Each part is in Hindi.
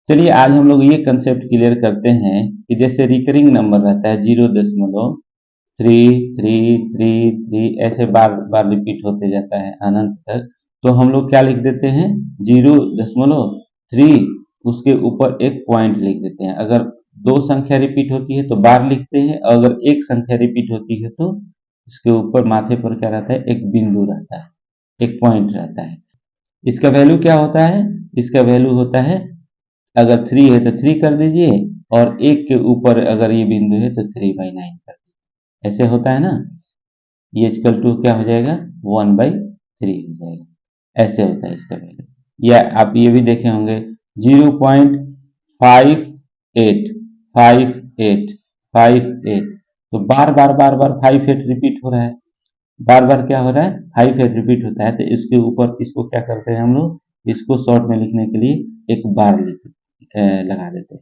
चलिए आज हम लोग ये कंसेप्ट क्लियर करते हैं कि जैसे रिकरिंग नंबर रहता है 0.33333 ऐसे बार बार रिपीट होते जाता है अनंत तक, तो हम लोग क्या लिख देते हैं 0.3 उसके ऊपर एक पॉइंट लिख देते हैं। अगर दो संख्या रिपीट होती है तो बार लिखते हैं, और अगर एक संख्या रिपीट होती है तो इसके ऊपर माथे पर क्या रहता है, एक बिंदु रहता है, एक पॉइंट रहता है। इसका वैल्यू क्या होता है, इसका वैल्यू होता है, अगर 3 है तो 3 कर दीजिए, और एक के ऊपर अगर ये बिंदु है तो 3/9 कर दीजिए। ऐसे होता है ना, ये इक्वल टू क्या हो जाएगा 1/3 हो जाएगा। ऐसे होता है इसका वैल्यू। या आप ये भी देखे होंगे 0.5858, तो बार बार 58 रिपीट हो रहा है, बार बार क्या हो रहा है 58 रिपीट होता है, तो इसके ऊपर इसको क्या करते हैं हम लोग, इसको शॉर्ट में लिखने के लिए एक बार लगा देते हैं।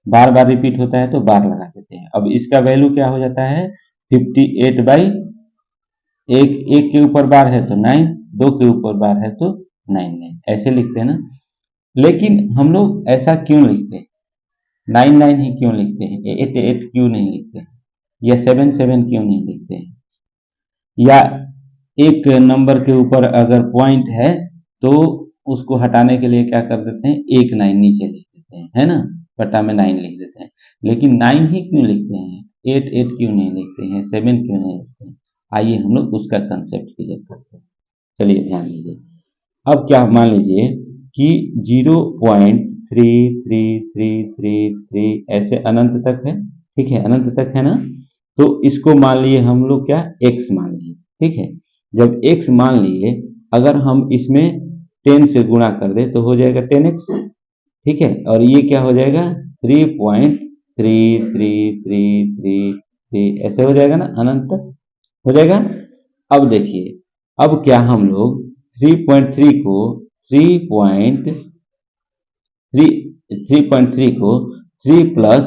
बार बार रिपीट होता है तो बार लगा देते हैं। अब इसका वैल्यू क्या हो जाता है 58 एक एक के ऊपर बार है तो 9, दो के ऊपर बार है तो 9 ऐसे लिखते हैं ना। लेकिन हम लोग ऐसा क्यों लिखते हैं, 9 ही क्यों लिखते हैं, 8 क्यों नहीं लिखते हैं, या 7 क्यों नहीं लिखते हैं, या एक नंबर के ऊपर अगर पॉइंट है तो उसको हटाने के लिए क्या कर देते हैं, एक 9 नीचे लिख देते हैं, है ना, बटा में 9 लिख देते हैं। लेकिन 9 ही क्यों लिखते हैं, 8 क्यों नहीं लिखते हैं, 7 क्यों नहीं लिखते हैं, आइए हम लोग उसका कंसेप्ट क्लियर करते हैं। चलिए ध्यान दीजिए। अब क्या मान लीजिए कि 0.3333 ऐसे अनंत तक है, ठीक है, अनंत तक है ना। तो इसको मान लिए हम लोग क्या, x मान लिए, ठीक है। जब x मान लिए, अगर हम इसमें 10 से गुणा कर दे तो हो जाएगा 10x, ठीक है। और ये क्या हो जाएगा 3.3333 ऐसे हो जाएगा ना, अनंत तक हो जाएगा। अब देखिए, अब क्या हम लोग 3.3 को 3.3 को 3 प्लस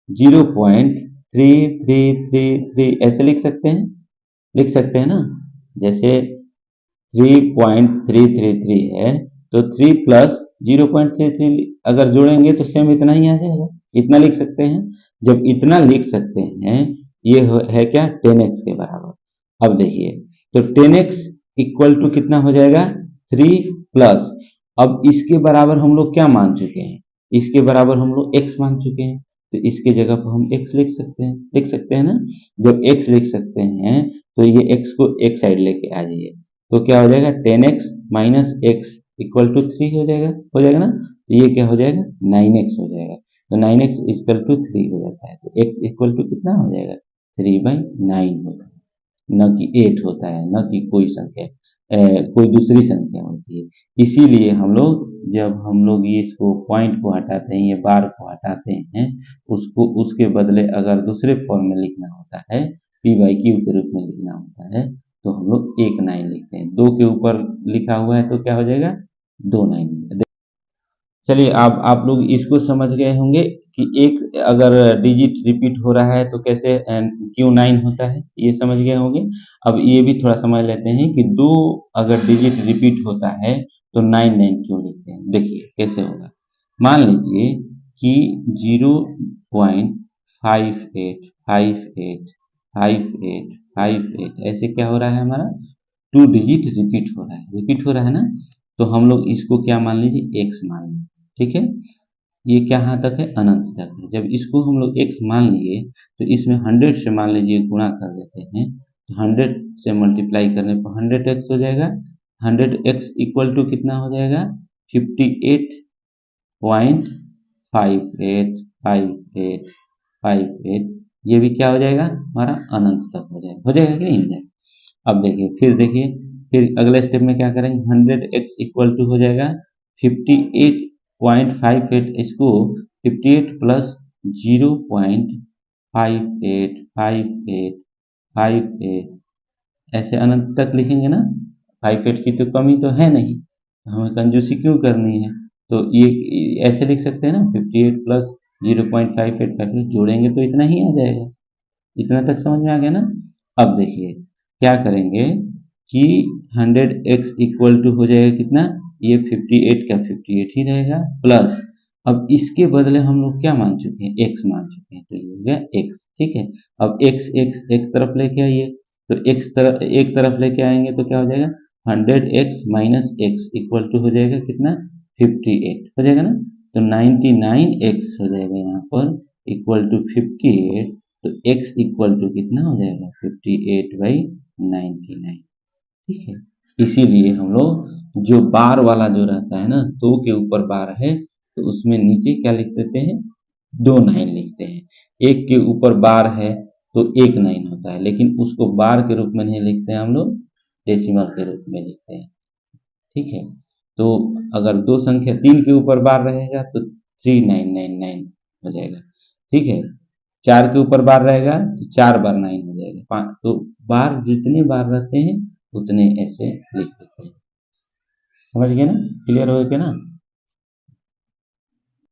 0.3333 ऐसे लिख सकते हैं, लिख सकते हैं ना। जैसे 3.333 है तो 3 प्लस 0.33 अगर जोड़ेंगे तो सेम इतना ही आ जाएगा, इतना लिख सकते हैं। जब इतना लिख सकते हैं, ये है क्या 10x के बराबर। अब देखिए, तो 10x इक्वल टू कितना हो जाएगा 3 प्लस, अब इसके बराबर हम लोग क्या मान चुके हैं, इसके बराबर हम लोग x मान चुके हैं, तो इसके जगह पर हम x लिख सकते हैं, लिख सकते हैं ना। जब x लिख सकते हैं तो ये x को एक साइड लेके आ जाइए, तो क्या हो जाएगा 10x minus x equal to 3 हो जाएगा ना। तो ये क्या हो जाएगा 9x हो जाएगा, तो 9x इक्वल टू 3 हो जाता है, तो x इक्वल टू कितना हो जाएगा 3/9 होता है, न कि 8 होता है, न कि कोई संख्या कोई दूसरी संख्या होती है। इसीलिए हम लोग जब हम लोग ये इसको पॉइंट को हटाते हैं, ये बार को हटाते हैं, उसको उसके बदले अगर दूसरे फॉर्म में लिखना होता है, p/q के रूप में लिखना होता है, तो हम लोग 1 9 लिखते हैं। 2 के ऊपर लिखा हुआ है तो क्या हो जाएगा 2 9। चलिए आप लोग इसको समझ गए होंगे कि एक अगर डिजिट रिपीट हो रहा है तो कैसे क्यों 9 होता है, ये समझ गए होंगे। अब ये भी थोड़ा समझ लेते हैं कि दो अगर डिजिट रिपीट होता है तो 9 9 क्यों लिखते हैं। देखिए कैसे होगा, मान लीजिए कि 0.585858 ऐसे क्या हो रहा है हमारा, 2 डिजिट रिपीट हो रहा है, रिपीट हो रहा है ना। तो हम लोग इसको क्या मान लीजिए x मान लीजिए, ठीक है। ये क्या यहाँ तक है, अनंत तक है। जब इसको हम लोग x मान लिए तो इसमें 100 से मान लीजिए गुणा कर देते हैं, तो 100 से मल्टीप्लाई करने पर 100x हो जाएगा। 100x इक्वल टू कितना हो जाएगा 58.5858, ये भी क्या हो जाएगा हमारा अनंत तक हो जाएगा, हो जाएगा कि नहीं हो जाएगा। अब देखिए, फिर अगले स्टेप में क्या करेंगे, 100x इक्वल टू हो जाएगा 58.58, इसको 58 प्लस 0.585858 ऐसे अनंत तक लिखेंगे ना। 58 की तो कमी तो है नहीं, हमें कंजूसी क्यों करनी है, तो ये ऐसे लिख सकते हैं ना, 58 प्लस 0.5858 जोड़ेंगे तो इतना ही आ जाएगा। इतना तक समझ में आ गया ना। अब देखिए क्या करेंगे कि 100x इक्वल टू हो जाएगा कितना, ये 58 का 58 ही रहेगा, प्लस अब इसके बदले हम लोग क्या मान चुके हैं, x मान चुके हैं, तो ये हो गया x। ठीक है, अब x x एक तरफ लेके आइए, तो x तरफ एक तरफ लेके आएंगे तो क्या हो जाएगा, 100x minus x equal to हो जाएगा कितना, 58 हो जाएगा ना। तो 99x हो जाएगा यहाँ पर इक्वल टू 58, तो x इक्वल टू कितना हो जाएगा, 58/99। ठीक है, इसीलिए हम लोग जो बार वाला जो रहता है ना, 2 के ऊपर बार है तो उसमें नीचे क्या लिख देते हैं, 2 9 लिखते हैं। 1 के ऊपर बार है तो 1 9 होता है, लेकिन उसको बार के रूप में नहीं लिखते हैं हम लोग, डेसिमल के रूप में लिखते हैं। ठीक है, तो अगर दो संख्या 3 के ऊपर बार रहेगा तो 3999 हो जाएगा। ठीक है, 4 के ऊपर बार रहेगा तो 4 बार 9 हो जाएगा। तो बार जितने बार रहते हैं उतने ऐसे लिख देते हैं। समझ गए ना, क्लियर हो गया ना।